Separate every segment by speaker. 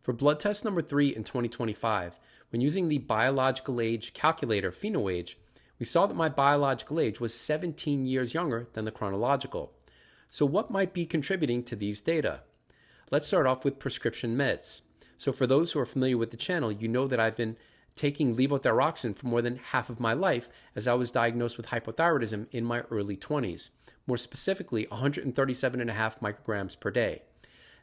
Speaker 1: For blood test number 3 in 2025, when using the biological age calculator PhenoAge, we saw that my biological age was 17 years younger than the chronological. So what might be contributing to these data? Let's start off with prescription meds. So for those who are familiar with the channel, you know that I've been taking levothyroxine for more than half of my life as I was diagnosed with hypothyroidism in my early 20s, more specifically 137.5 micrograms per day.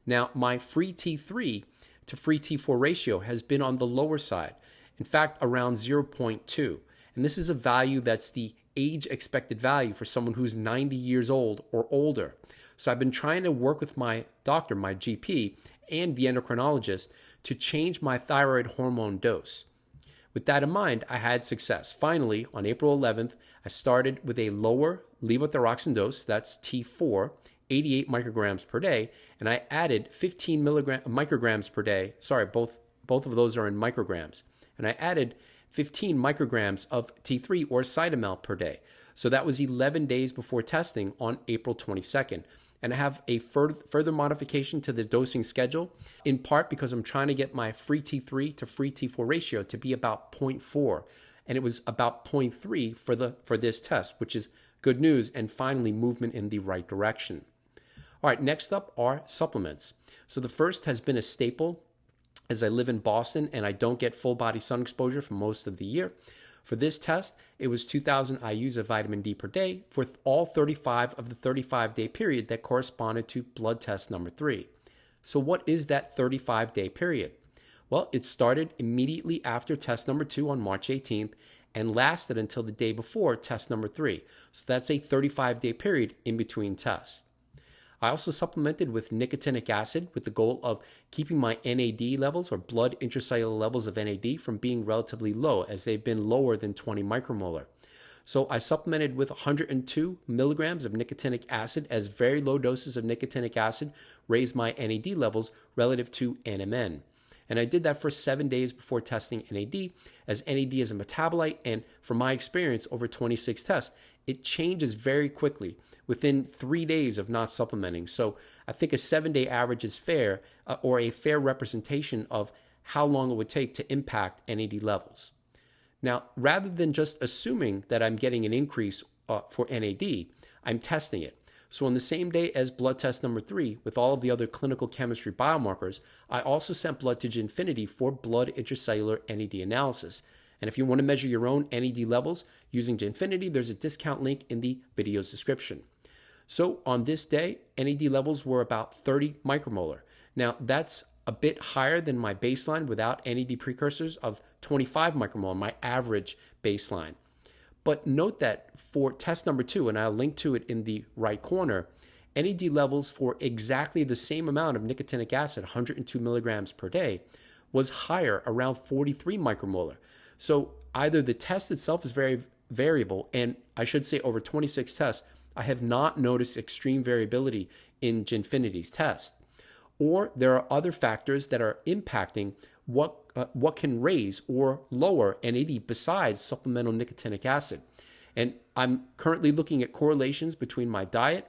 Speaker 1: Now, my free T3 to free T4 ratio has been on the lower side, in fact, around 0.2. And this is a value that's the age expected value for someone who's 90 years old or older. So I've been trying to work with my doctor, my GP, and the endocrinologist to change my thyroid hormone dose. With that in mind, I had success. Finally, on April 11th, I started with a lower levothyroxine dose, that's T4, 88 micrograms per day, and I added 15 micrograms per day. Sorry, both of those are in micrograms. And I added 15 micrograms of T3 or Cytomel per day. So that was 11 days before testing on April 22nd. And I have a further modification to the dosing schedule, in part because I'm trying to get my free T3 to free T4 ratio to be about 0.4. And it was about 0.3 for this test, which is good news and finally movement in the right direction. All right, next up are supplements. So the first has been a staple as I live in Boston and I don't get full body sun exposure for most of the year. For this test, it was 2,000 IUs of vitamin D per day for all 35 of the 35-day period that corresponded to blood test number 3. So what is that 35-day period? Well, it started immediately after test number 2 on March 18th and lasted until the day before test number 3. So that's a 35-day period in between tests. I also supplemented with nicotinic acid with the goal of keeping my NAD levels or blood intracellular levels of NAD from being relatively low as they've been lower than 20 micromolar. So I supplemented with 102 milligrams of nicotinic acid as very low doses of nicotinic acid raised my NAD levels relative to NMN. And I did that for 7 days before testing NAD, as NAD is a metabolite, and from my experience over 26 tests, it changes very quickly within 3 days of not supplementing. So I think a 7-day average is fair, or a fair representation of how long it would take to impact NAD levels. Now, rather than just assuming that I'm getting an increase for NAD, I'm testing it. So on the same day as blood test number 3, with all of the other clinical chemistry biomarkers, I also sent blood to Ginfinity for blood intracellular NAD analysis. And if you want to measure your own NAD levels using Ginfinity, there's a discount link in the video's description. So on this day, NAD levels were about 30 micromolar. Now that's a bit higher than my baseline without NAD precursors of 25 micromolar, my average baseline. But note that for test number 2, and I'll link to it in the right corner, NAD levels for exactly the same amount of nicotinic acid, 102 milligrams per day, was higher, around 43 micromolar. So either the test itself is very variable, and I should say over 26 tests, I have not noticed extreme variability in Ginfinity's test, or there are other factors that are impacting what can raise or lower NAD besides supplemental nicotinic acid. And I'm currently looking at correlations between my diet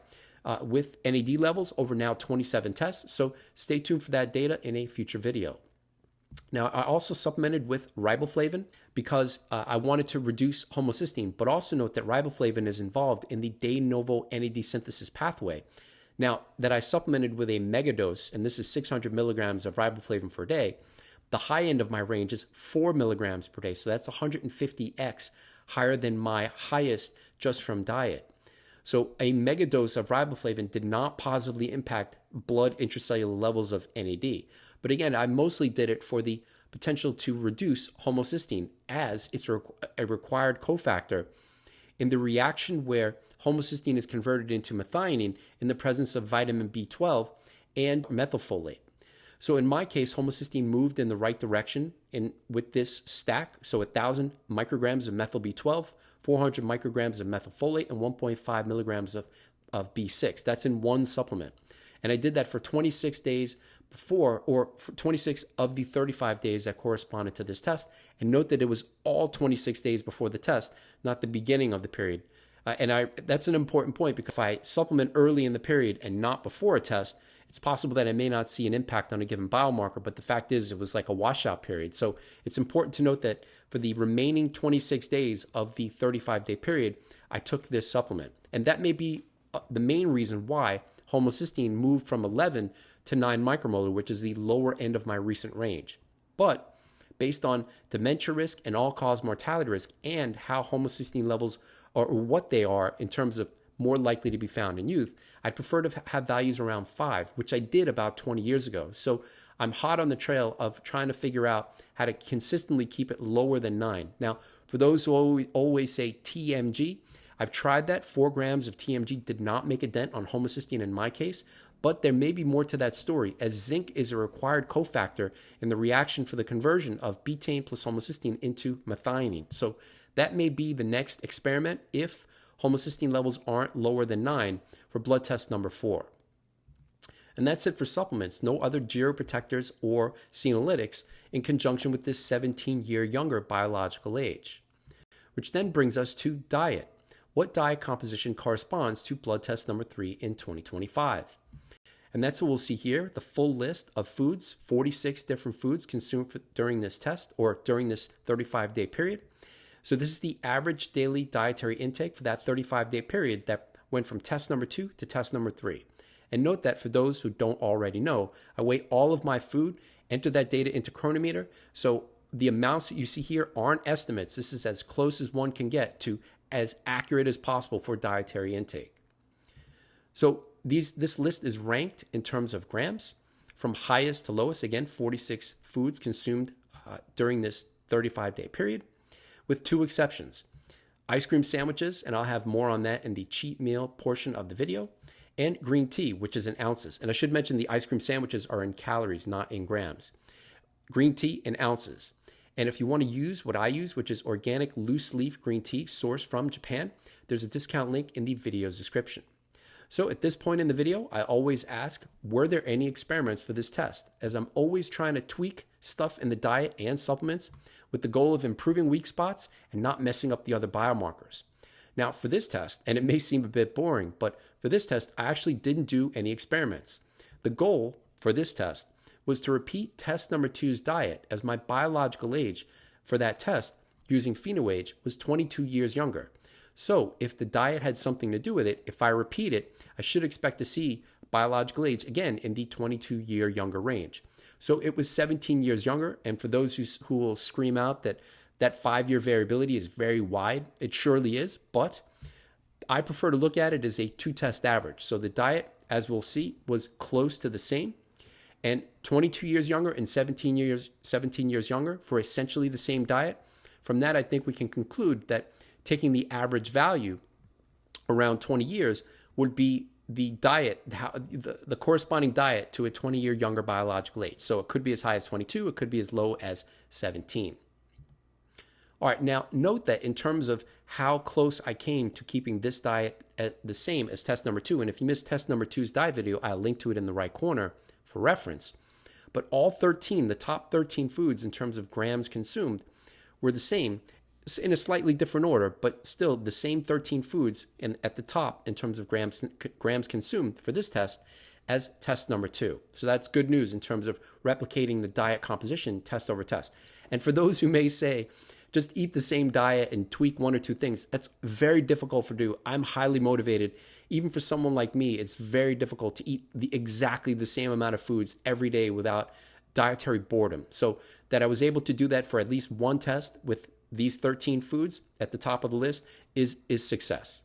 Speaker 1: with NAD levels over now 27 tests, so stay tuned for that data in a future video. Now, I also supplemented with riboflavin because I wanted to reduce homocysteine, but also note that riboflavin is involved in the de novo NAD synthesis pathway. Now, that I supplemented with a megadose, and this is 600 milligrams of riboflavin per day, the high end of my range is 4 milligrams per day, so that's 150x higher than my highest just from diet. So a megadose of riboflavin did not positively impact blood intracellular levels of NAD. But again, I mostly did it for the potential to reduce homocysteine, as it's a required cofactor in the reaction where homocysteine is converted into methionine in the presence of vitamin B12 and methylfolate. So in my case, homocysteine moved in the right direction with this stack. So 1,000 micrograms of methyl B12, 400 micrograms of methylfolate, and 1.5 milligrams of B6. That's in one supplement. And I did that for 26 days before, or for 26 of the 35 days that corresponded to this test. And note that it was all 26 days before the test, not the beginning of the period. That's an important point, because if I supplement early in the period and not before a test, It's possible that I may not see an impact on a given biomarker, but the fact is it was like a washout period. So it's important to note that for the remaining 26 days of the 35-day period, I took this supplement. And that may be the main reason why homocysteine moved from 11 to 9 micromolar, which is the lower end of my recent range. But based on dementia risk and all-cause mortality risk and how homocysteine levels or what they are in terms of more likely to be found in youth, I'd prefer to have values around 5, which I did about 20 years ago. So I'm hot on the trail of trying to figure out how to consistently keep it lower than 9. Now, for those who always say TMG, I've tried that. 4 grams of TMG did not make a dent on homocysteine in my case, but there may be more to that story, as zinc is a required cofactor in the reaction for the conversion of betaine plus homocysteine into methionine. So that may be the next experiment if homocysteine levels aren't lower than 9 for blood test number 4. And that's it for supplements. No other geroprotectors or senolytics in conjunction with this 17-year younger biological age. Which then brings us to diet. What diet composition corresponds to blood test number 3 in 2025? And that's what we'll see here, the full list of foods, 46 different foods consumed during this test or during this 35-day period. So this is the average daily dietary intake for that 35-day period that went from test number 2 to test number 3. And note that for those who don't already know, I weigh all of my food, enter that data into Cronometer. So the amounts that you see here aren't estimates. This is as close as one can get to as accurate as possible for dietary intake. So this list is ranked in terms of grams from highest to lowest. Again, 46 foods consumed during this 35-day period, with 2 exceptions. Ice cream sandwiches, and I'll have more on that in the cheat meal portion of the video, and green tea, which is in ounces. And I should mention the ice cream sandwiches are in calories, not in grams. Green tea in ounces. And if you want to use what I use, which is organic loose leaf green tea sourced from Japan, there's a discount link in the video's description. So at this point in the video, I always ask, were there any experiments for this test? As I'm always trying to tweak stuff in the diet and supplements with the goal of improving weak spots and not messing up the other biomarkers. Now for this test, and it may seem a bit boring, but for this test, I actually didn't do any experiments. The goal for this test was to repeat test number 2's diet, as my biological age for that test using PhenoAge was 22 years younger. So if the diet had something to do with it, if I repeat it, I should expect to see biological age again in the 22-year younger range. So it was 17 years younger, and for those who will scream out that 5-year variability is very wide, it surely is, but I prefer to look at it as a 2-test average. So the diet, as we'll see, was close to the same, and 22 years younger and 17 years younger for essentially the same diet. From that, I think we can conclude that taking the average value around 20 years would be the diet, the corresponding diet to a 20-year younger biological age. So it could be as high as 22, it could be as low as 17. All right, now note that in terms of how close I came to keeping this diet at the same as test number 2, and if you missed test number 2's diet video, I'll link to it in the right corner for reference. But all 13, the top 13 foods in terms of grams consumed were the same in a slightly different order, but still the same 13 foods at the top in terms of grams consumed for this test as test number 2. So that's good news in terms of replicating the diet composition test over test. And for those who may say, just eat the same diet and tweak 1 or 2 things, that's very difficult to do. I'm highly motivated. Even for someone like me, it's very difficult to eat exactly the same amount of foods every day without dietary boredom. So that I was able to do that for at least 1 test with these 13 foods at the top of the list is success.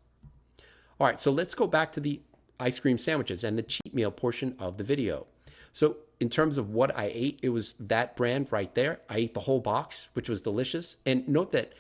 Speaker 1: All right, so let's go back to the ice cream sandwiches and the cheat meal portion of the video. So in terms of what I ate, it was that brand right there. I ate the whole box, which was delicious. And note that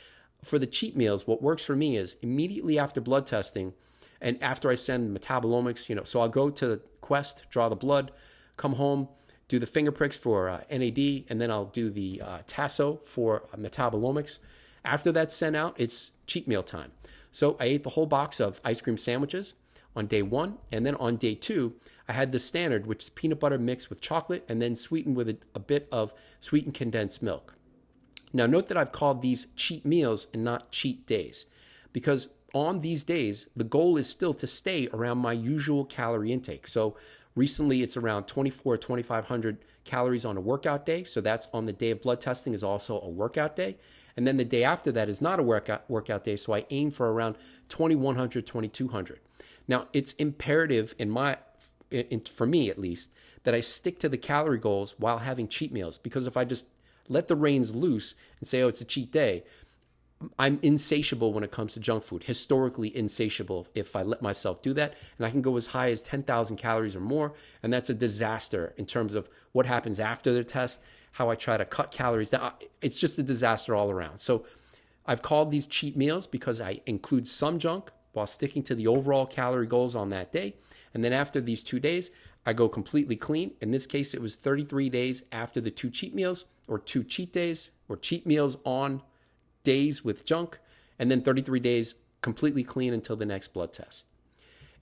Speaker 1: for the cheat meals, what works for me is immediately after blood testing and after I send metabolomics, so I'll go to Quest, draw the blood, come home, do the finger pricks for NAD, and then I'll do the Tasso for metabolomics. After that's sent out, it's cheat meal time. So I ate the whole box of ice cream sandwiches on day 1, and then on day 2, I had the standard, which is peanut butter mixed with chocolate and then sweetened with a bit of sweetened condensed milk. Now note that I've called these cheat meals and not cheat days, because on these days, the goal is still to stay around my usual calorie intake. So Recently, it's around 24 or 2,500 calories on a workout day. So that's on the day of blood testing is also a workout day. And then the day after that is not a workout day. So I aim for around 2,100, 2,200. Now, it's imperative for me at least, that I stick to the calorie goals while having cheat meals. Because if I just let the reins loose and say, oh, it's a cheat day, I'm insatiable when it comes to junk food, historically insatiable if I let myself do that. And I can go as high as 10,000 calories or more. And that's a disaster in terms of what happens after the test, how I try to cut calories down. It's just a disaster all around. So I've called these cheat meals because I include some junk while sticking to the overall calorie goals on that day. And then after these 2 days, I go completely clean. In this case, it was 33 days after the 2 cheat meals, or 2 cheat days, or cheat meals on days with junk, and then 33 days completely clean until the next blood test.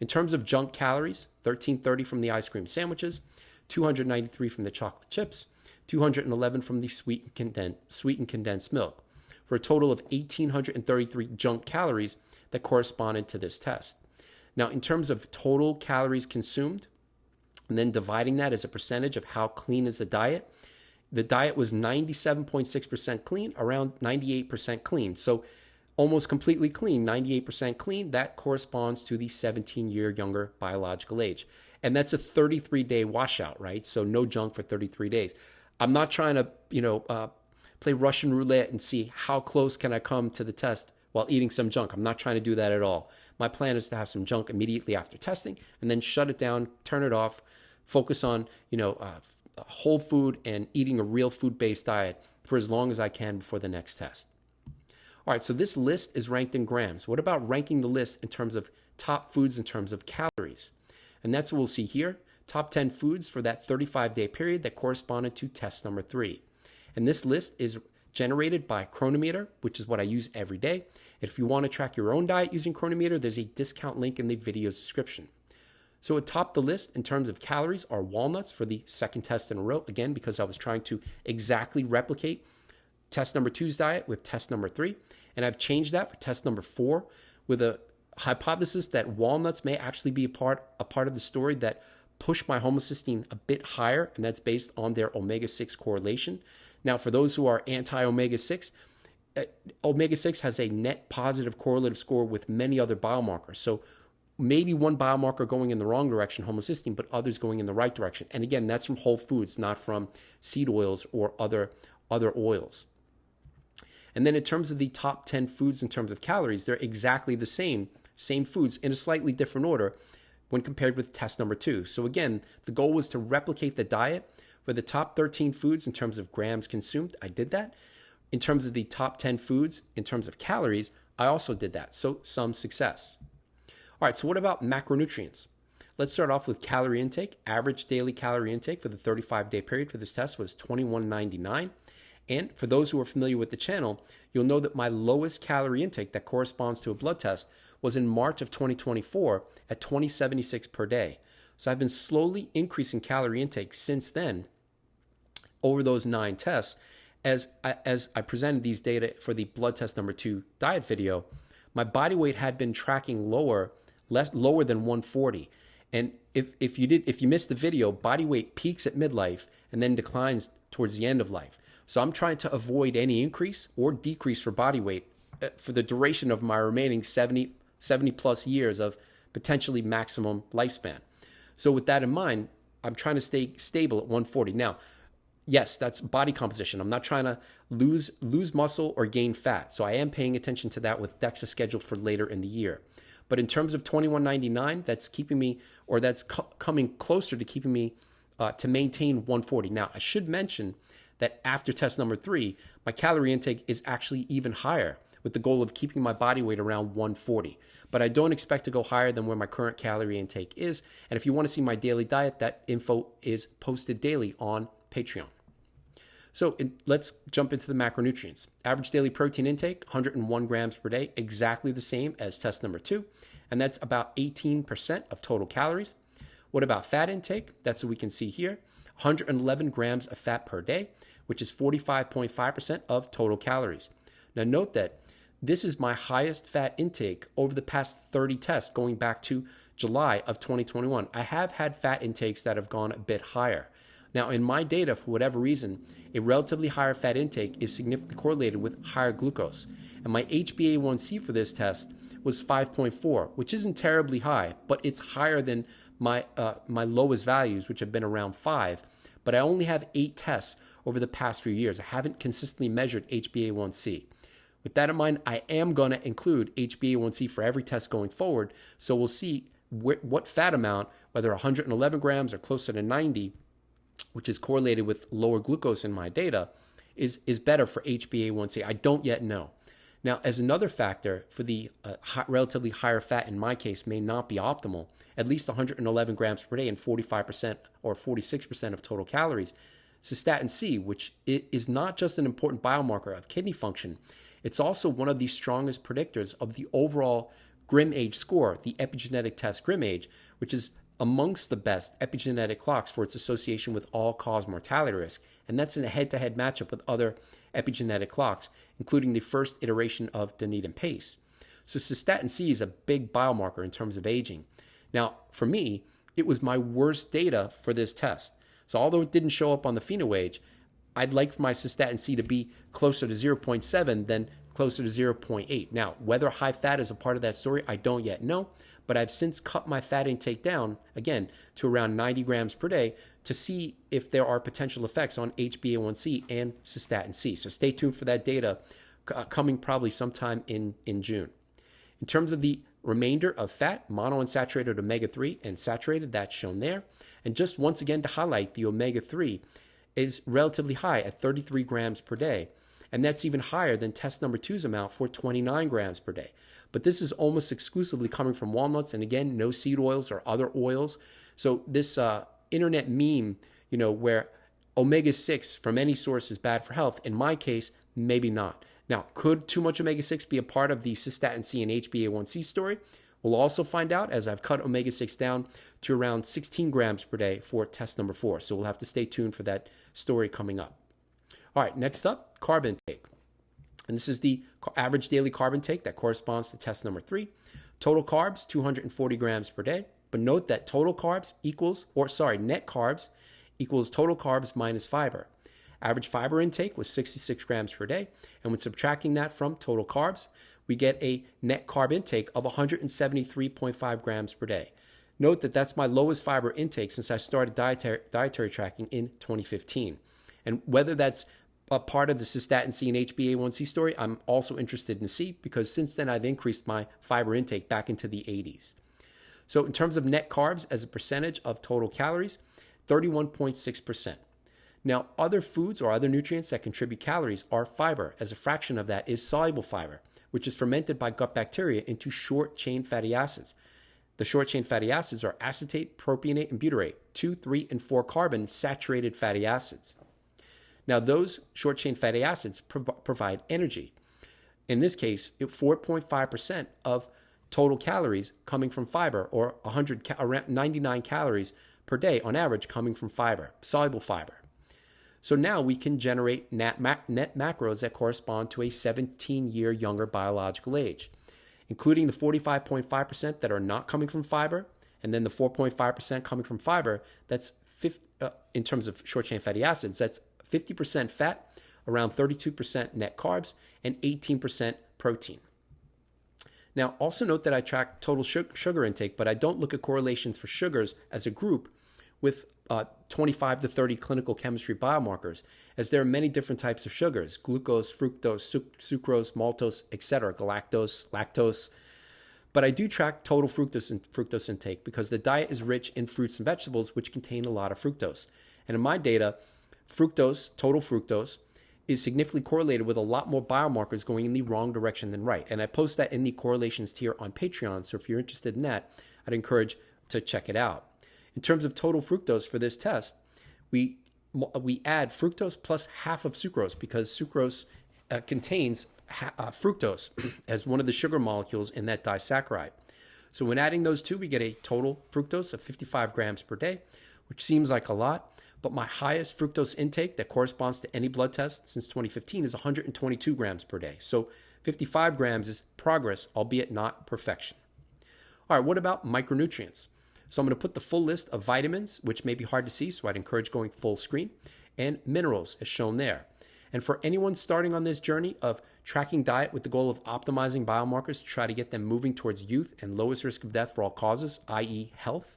Speaker 1: In terms of junk calories, 1,330 from the ice cream sandwiches, 293 from the chocolate chips, 211 from the sweetened condensed milk, for a total of 1,833 junk calories that corresponded to this test. Now, in terms of total calories consumed, and then dividing that as a percentage of how clean is the diet was 97.6% clean, around 98% clean. So almost completely clean, 98% clean. That corresponds to the 17-year younger biological age. And that's a 33-day washout, right? So no junk for 33 days. I'm not trying to, play Russian roulette and see how close can I come to the test while eating some junk. I'm not trying to do that at all. My plan is to have some junk immediately after testing and then shut it down, turn it off, focus on, whole food and eating a real food-based diet for as long as I can before the next test. All right, so this list is ranked in grams. What about ranking the list in terms of top foods in terms of calories? And that's what we'll see here. Top 10 foods for that 35-day period that corresponded to test number 3. And this list is generated by Cronometer, which is what I use every day. If you want to track your own diet using Cronometer, there's a discount link in the video's description. So atop the list in terms of calories are walnuts for the second test in a row, again, because I was trying to exactly replicate test number 2's diet with test number 3. And I've changed that for test number 4 with a hypothesis that walnuts may actually be a part of the story that push my homocysteine a bit higher, and that's based on their omega-6 correlation. Now, for those who are anti-omega-6, omega-6 has a net positive correlative score with many other biomarkers. So maybe one biomarker going in the wrong direction, homocysteine, but others going in the right direction. And again, that's from whole foods, not from seed oils or other oils. And then in terms of the top 10 foods in terms of calories, they're exactly the same foods in a slightly different order when compared with test number 2. So again, the goal was to replicate the diet for the top 13 foods in terms of grams consumed. I did that. In terms of the top 10 foods in terms of calories, I also did that. So some success. All right, so what about macronutrients? Let's start off with calorie intake. Average daily calorie intake for the 35-day period for this test was 2199. And for those who are familiar with the channel, you'll know that my lowest calorie intake that corresponds to a blood test was in March of 2024 at 2076 per day. So I've been slowly increasing calorie intake since then over those 9 tests. As I presented these data for the blood test number 2 diet video, my body weight had been tracking lower than 140. And if you missed the video, body weight peaks at midlife and then declines towards the end of life. So I'm trying to avoid any increase or decrease for body weight for the duration of my remaining 70 plus years of potentially maximum lifespan. So with that in mind, I'm trying to stay stable at 140. Now, yes, that's body composition. I'm not trying to lose muscle or gain fat. So I am paying attention to that with DEXA scheduled for later in the year. But in terms of 2199, that's keeping me, or that's coming closer to keeping me to maintain 140. Now, I should mention that after test number 3, my calorie intake is actually even higher with the goal of keeping my body weight around 140. But I don't expect to go higher than where my current calorie intake is. And if you want to see my daily diet, that info is posted daily on Patreon. So let's jump into the macronutrients. Average daily protein intake, 101 grams per day, exactly the same as test number 2. And that's about 18% of total calories. What about fat intake? That's what we can see here. 111 grams of fat per day, which is 45.5% of total calories. Now note that this is my highest fat intake over the past 30 tests going back to July of 2021, I have had fat intakes that have gone a bit higher. Now, in my data, for whatever reason, a relatively higher fat intake is significantly correlated with higher glucose. And my HbA1c for this test was 5.4, which isn't terribly high, but it's higher than my lowest values, which have been around 5. But I only have 8 tests over the past few years. I haven't consistently measured HbA1c. With that in mind, I am going to include HbA1c for every test going forward. So we'll see what fat amount, whether 111 grams or closer to 90, which is correlated with lower glucose in my data, is better for HbA1c. I don't yet know. Now, as another factor for the relatively higher fat in my case may not be optimal, at least 111 grams per day and 45% or 46% of total calories, cystatin C, which is not just an important biomarker of kidney function, it's also one of the strongest predictors of the overall GrimAge score, the epigenetic test GrimAge, which is amongst the best epigenetic clocks for its association with all-cause mortality risk. And that's in a head-to-head matchup with other epigenetic clocks, including the first iteration of Dunedin Pace. So cystatin C is a big biomarker in terms of aging. Now, for me, it was my worst data for this test. So although it didn't show up on the PhenoAge, I'd like for my cystatin C to be closer to 0.7 than closer to 0.8. Now, whether high fat is a part of that story, I don't yet know, but I've since cut my fat intake down, again, to around 90 grams per day to see if there are potential effects on HbA1c and cystatin C. So stay tuned for that data coming probably sometime in June. In terms of the remainder of fat, monounsaturated omega-3 and saturated, that's shown there. And just once again to highlight, the omega-3 is relatively high at 33 grams per day. And that's even higher than test number 2's amount for 29 grams per day. But this is almost exclusively coming from walnuts, and again, no seed oils or other oils. So this internet meme, where omega-6 from any source is bad for health, in my case, maybe not. Now, could too much omega-6 be a part of the cystatin C and HbA1c story? We'll also find out as I've cut omega-6 down to around 16 grams per day for test number 4. So we'll have to stay tuned for that story coming up. All right, next up, carb intake. And this is the average daily carb intake that corresponds to test number 3. Total carbs, 240 grams per day. But note that net carbs equals total carbs minus fiber. Average fiber intake was 66 grams per day. And when subtracting that from total carbs, we get a net carb intake of 173.5 grams per day. Note that that's my lowest fiber intake since I started dietary tracking in 2015. And whether that's a part of the cystatin C and HbA1c story, I'm also interested to see, because since then I've increased my fiber intake back into the 80s. So in terms of net carbs as a percentage of total calories, 31.6%. Now, other foods or other nutrients that contribute calories are fiber. As a fraction of that is soluble fiber, which is fermented by gut bacteria into short-chain fatty acids. The short-chain fatty acids are acetate, propionate, and butyrate, 2, 3, and 4 carbon saturated fatty acids. Now, those short-chain fatty acids provide energy. In this case, 4.5% of total calories coming from fiber, or around 99 calories per day on average coming from fiber, soluble fiber. So now we can generate net macros that correspond to a 17-year younger biological age, including the 45.5% that are not coming from fiber, and then the 4.5% coming from fiber. That's in terms of short-chain fatty acids, that's 50% fat, around 32% net carbs, and 18% protein. Now, also note that I track total sugar intake, but I don't look at correlations for sugars as a group with 25 to 30 clinical chemistry biomarkers, as there are many different types of sugars: glucose, fructose, sucrose, maltose, etc., galactose, lactose. But I do track total fructose intake because the diet is rich in fruits and vegetables, which contain a lot of fructose. And in my data, total fructose, is significantly correlated with a lot more biomarkers going in the wrong direction than right. And I post that in the correlations tier on Patreon, so if you're interested in that, I'd encourage to check it out. In terms of total fructose for this test, we add fructose plus half of sucrose, because sucrose contains fructose as one of the sugar molecules in that disaccharide. So when adding those two, we get a total fructose of 55 grams per day, which seems like a lot. But my highest fructose intake that corresponds to any blood test since 2015 is 122 grams per day. So 55 grams is progress, albeit not perfection. All right, what about micronutrients? So I'm going to put the full list of vitamins, which may be hard to see, so I'd encourage going full screen, and minerals as shown there. And for anyone starting on this journey of tracking diet with the goal of optimizing biomarkers to try to get them moving towards youth and lowest risk of death for all causes, i.e. health,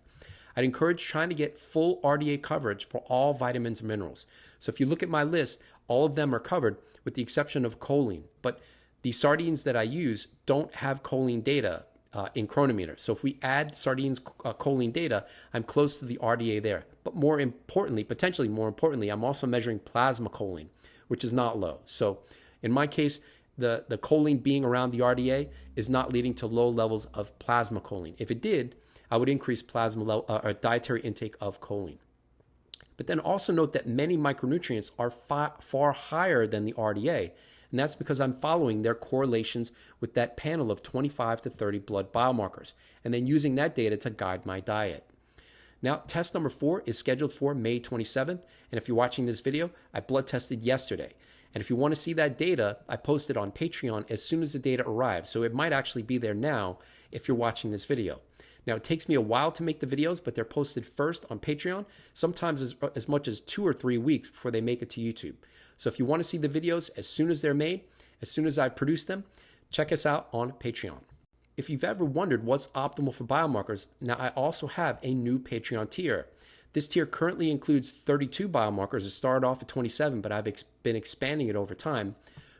Speaker 1: I'd encourage trying to get full RDA coverage for all vitamins and minerals. So if you look at my list, all of them are covered with the exception of choline. But the sardines that I use don't have choline data in Chronometer. So if we add sardines choline data, I'm close to the RDA there. But more importantly, potentially more importantly, I'm also measuring plasma choline, which is not low. So in my case, the choline being around the RDA is not leading to low levels of plasma choline. If it did, I would increase plasma level, or dietary intake of choline. But then also note that many micronutrients are far higher than the RDA, and that's because I'm following their correlations with that panel of 25 to 30 blood biomarkers, and then using that data to guide my diet. Now, test number 4 is scheduled for May 27th, and if you're watching this video, I blood tested yesterday. And if you want to see that data, I post it on Patreon as soon as the data arrives, so it might actually be there now if you're watching this video. Now, it takes me a while to make the videos, but they're posted first on Patreon, sometimes as much as 2 or 3 weeks before they make it to YouTube. So if you want to see the videos as soon as they're made, as soon as I produce them, check us out on Patreon. If you've ever wondered what's optimal for biomarkers, now I also have a new Patreon tier. This tier currently includes 32 biomarkers. It started off at 27, but I've been expanding it over time.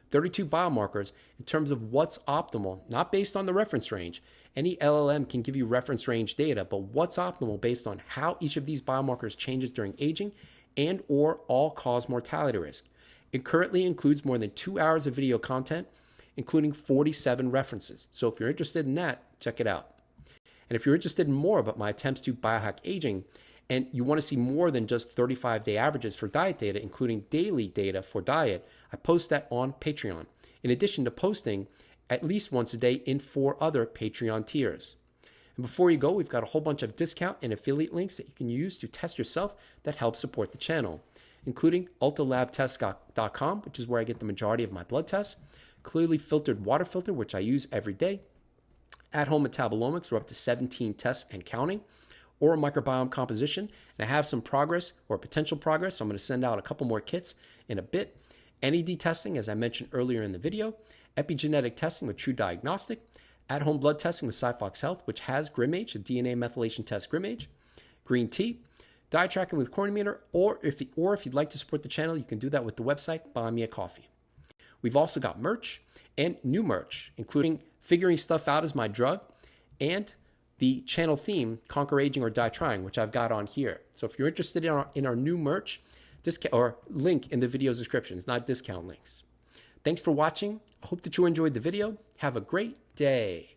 Speaker 1: 32 biomarkers in terms of what's optimal, not based on the reference range. Any LLM can give you reference range data, but what's optimal based on how each of these biomarkers changes during aging and or all-cause mortality risk. It currently includes more than 2 hours of video content, including 47 references. So if you're interested in that, check it out. And if you're interested in more about my attempts to biohack aging, and you want to see more than just 35-day averages for diet data, including daily data for diet, I post that on Patreon, in addition to posting at least once a day in 4 other Patreon tiers. And before you go, we've got a whole bunch of discount and affiliate links that you can use to test yourself that help support the channel, including ultralabtest.com, which is where I get the majority of my blood tests, clearly filtered water filter, which I use every day, at-home metabolomics, we're up to 17 tests and counting, oral microbiome composition, and I have some progress or potential progress, so I'm going to send out a couple more kits in a bit. NED testing, as I mentioned earlier in the video, epigenetic testing with True Diagnostic, at-home blood testing with SciFox Health, which has GrimAge, a DNA methylation test GrimAge, green tea, diet tracking with Chronometer, or if you'd like to support the channel, you can do that with the website Buy Me a Coffee. We've also got merch and new merch, including Figuring Stuff Out as My Drug and the channel theme, ConquerAging or Die Trying, which I've got on here. So if you're interested in our new merch, or link in the video description. It's not discount links. Thanks for watching. I hope that you enjoyed the video. Have a great day.